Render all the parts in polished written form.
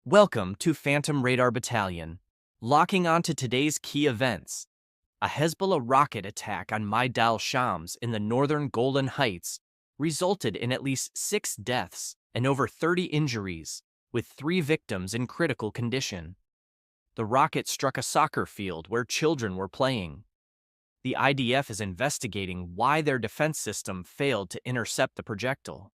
Welcome to Phantom Radar Battalion. Locking on to today's key events. A Hezbollah rocket attack on Maidal Shams in the northern Golan Heights resulted in at least 6 deaths and over 30 injuries, with 3 victims in critical condition. The rocket struck a soccer field where children were playing. The IDF is investigating why their defense system failed to intercept the projectile.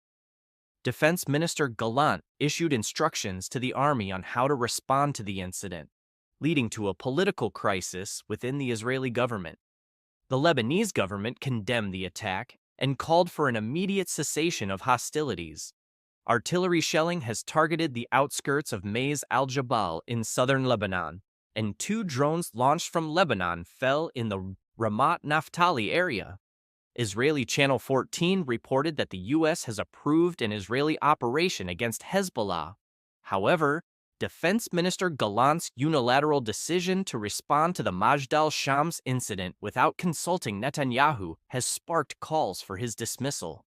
Defense Minister Gallant issued instructions to the army on how to respond to the incident, leading to a political crisis within the Israeli government. The Lebanese government condemned the attack and called for an immediate cessation of hostilities. Artillery shelling has targeted the outskirts of Maiz al-Jabal in southern Lebanon, and 2 drones launched from Lebanon fell in the Ramat Naftali area. Israeli Channel 14 reported that the U.S. has approved an Israeli operation against Hezbollah. However, Defense Minister Gallant's unilateral decision to respond to the Majdal Shams incident without consulting Netanyahu has sparked calls for his dismissal.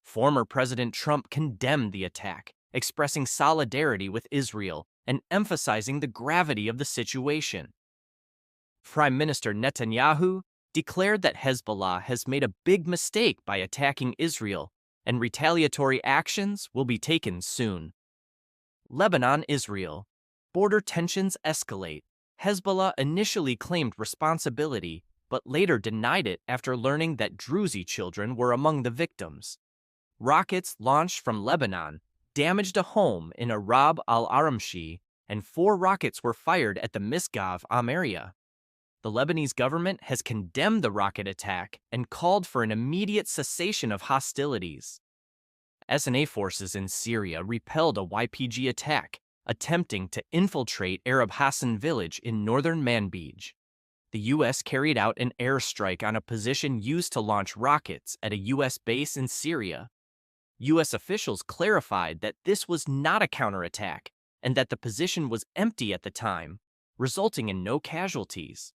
Former President Trump condemned the attack, expressing solidarity with Israel and emphasizing the gravity of the situation. Prime Minister Netanyahu declared that Hezbollah has made a big mistake by attacking Israel, and retaliatory actions will be taken soon. Lebanon-Israel. Border tensions escalate. Hezbollah initially claimed responsibility, but later denied it after learning that Druzi children were among the victims. Rockets launched from Lebanon damaged a home in Arab al-Aramshi, and 4 rockets were fired at the Misgav area. The Lebanese government has condemned the rocket attack and called for an immediate cessation of hostilities. SNA forces in Syria repelled a YPG attack, attempting to infiltrate Arab Hassan village in northern Manbij. The U.S. carried out an airstrike on a position used to launch rockets at a U.S. base in Syria. U.S. officials clarified that this was not a counterattack and that the position was empty at the time, resulting in no casualties.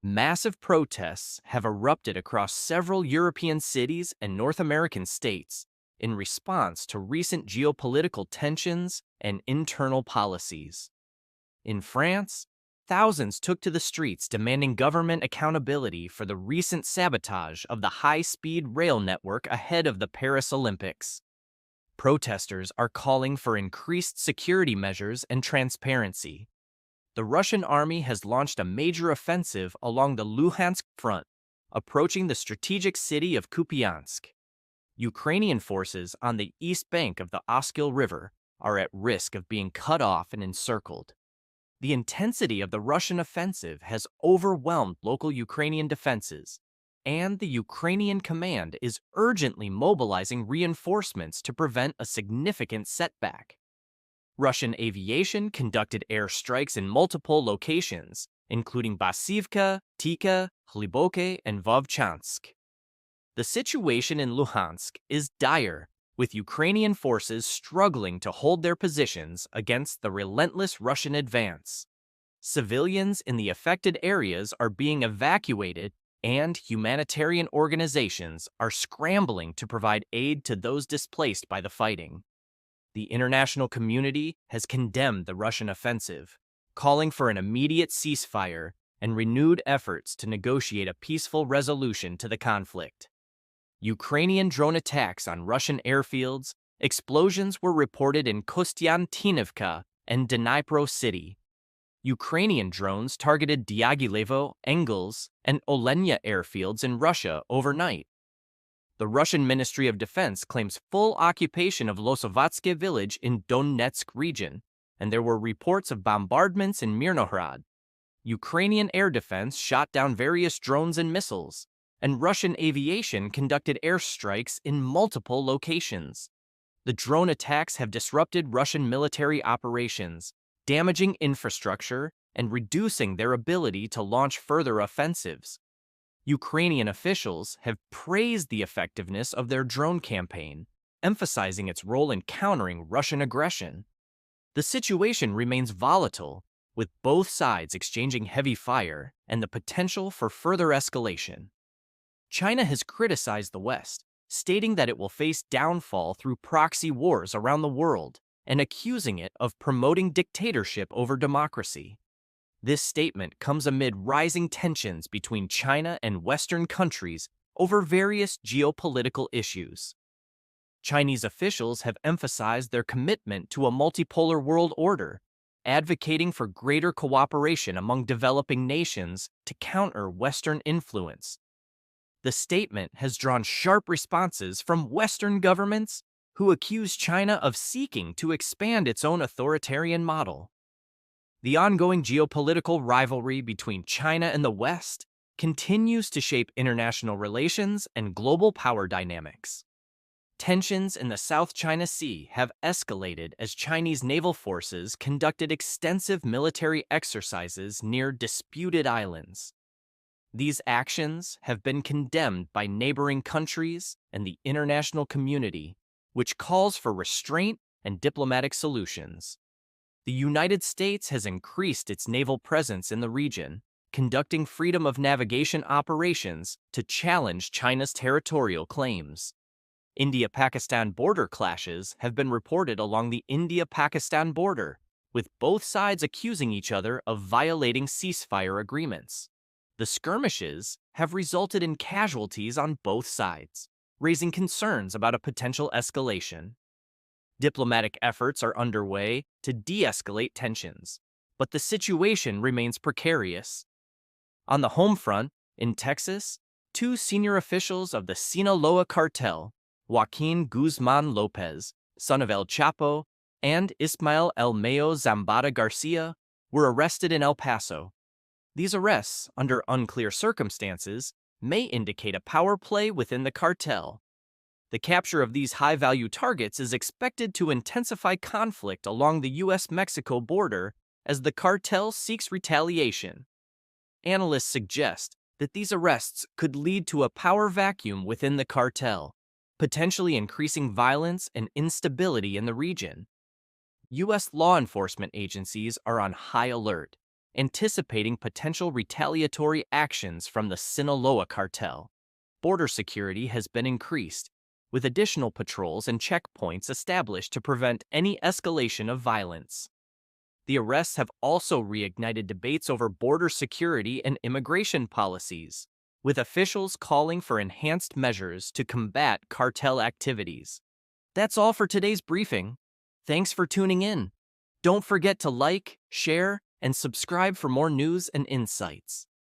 Massive protests have erupted across several European cities and North American states in response to recent geopolitical tensions and internal policies. In France, thousands took to the streets demanding government accountability for the recent sabotage of the high-speed rail network ahead of the Paris Olympics. Protesters are calling for increased security measures and transparency. The Russian army has launched a major offensive along the Luhansk front, approaching the strategic city of Kupiansk. Ukrainian forces on the east bank of the Oskil River are at risk of being cut off and encircled. The intensity of the Russian offensive has overwhelmed local Ukrainian defenses, and the Ukrainian command is urgently mobilizing reinforcements to prevent a significant setback. Russian aviation conducted airstrikes in multiple locations, including Basivka, Tika, Hliboke, and Vovchansk. The situation in Luhansk is dire, with Ukrainian forces struggling to hold their positions against the relentless Russian advance. Civilians in the affected areas are being evacuated, and humanitarian organizations are scrambling to provide aid to those displaced by the fighting. The international community has condemned the Russian offensive, calling for an immediate ceasefire and renewed efforts to negotiate a peaceful resolution to the conflict. Ukrainian drone attacks on Russian airfields, explosions were reported in Kostiantynivka and Dnipro City. Ukrainian drones targeted Diaghilevo, Engels, and Olenya airfields in Russia overnight. The Russian Ministry of Defense claims full occupation of Losovatske village in Donetsk region, and there were reports of bombardments in Mirnohrad. Ukrainian air defense shot down various drones and missiles, and Russian aviation conducted airstrikes in multiple locations. The drone attacks have disrupted Russian military operations, damaging infrastructure and reducing their ability to launch further offensives. Ukrainian officials have praised the effectiveness of their drone campaign, emphasizing its role in countering Russian aggression. The situation remains volatile, with both sides exchanging heavy fire and the potential for further escalation. China has criticized the West, stating that it will face downfall through proxy wars around the world, and accusing it of promoting dictatorship over democracy. This statement comes amid rising tensions between China and Western countries over various geopolitical issues. Chinese officials have emphasized their commitment to a multipolar world order, advocating for greater cooperation among developing nations to counter Western influence. The statement has drawn sharp responses from Western governments who accuse China of seeking to expand its own authoritarian model. The ongoing geopolitical rivalry between China and the West continues to shape international relations and global power dynamics. Tensions in the South China Sea have escalated as Chinese naval forces conducted extensive military exercises near disputed islands. These actions have been condemned by neighboring countries and the international community, which calls for restraint and diplomatic solutions. The United States has increased its naval presence in the region, conducting freedom of navigation operations to challenge China's territorial claims. India-Pakistan border clashes have been reported along the India-Pakistan border, with both sides accusing each other of violating ceasefire agreements. The skirmishes have resulted in casualties on both sides, raising concerns about a potential escalation. Diplomatic efforts are underway to de-escalate tensions, but the situation remains precarious. On the home front, in Texas, two senior officials of the Sinaloa Cartel, Joaquin Guzman Lopez, son of El Chapo, and Ismael El Mayo Zambada Garcia, were arrested in El Paso. These arrests, under unclear circumstances, may indicate a power play within the cartel. The capture of these high-value targets is expected to intensify conflict along the U.S.-Mexico border as the cartel seeks retaliation. Analysts suggest that these arrests could lead to a power vacuum within the cartel, potentially increasing violence and instability in the region. U.S. law enforcement agencies are on high alert, anticipating potential retaliatory actions from the Sinaloa cartel. Border security has been increased, with additional patrols and checkpoints established to prevent any escalation of violence. The arrests have also reignited debates over border security and immigration policies, with officials calling for enhanced measures to combat cartel activities. That's all for today's briefing. Thanks for tuning in. Don't forget to like, share, and subscribe for more news and insights.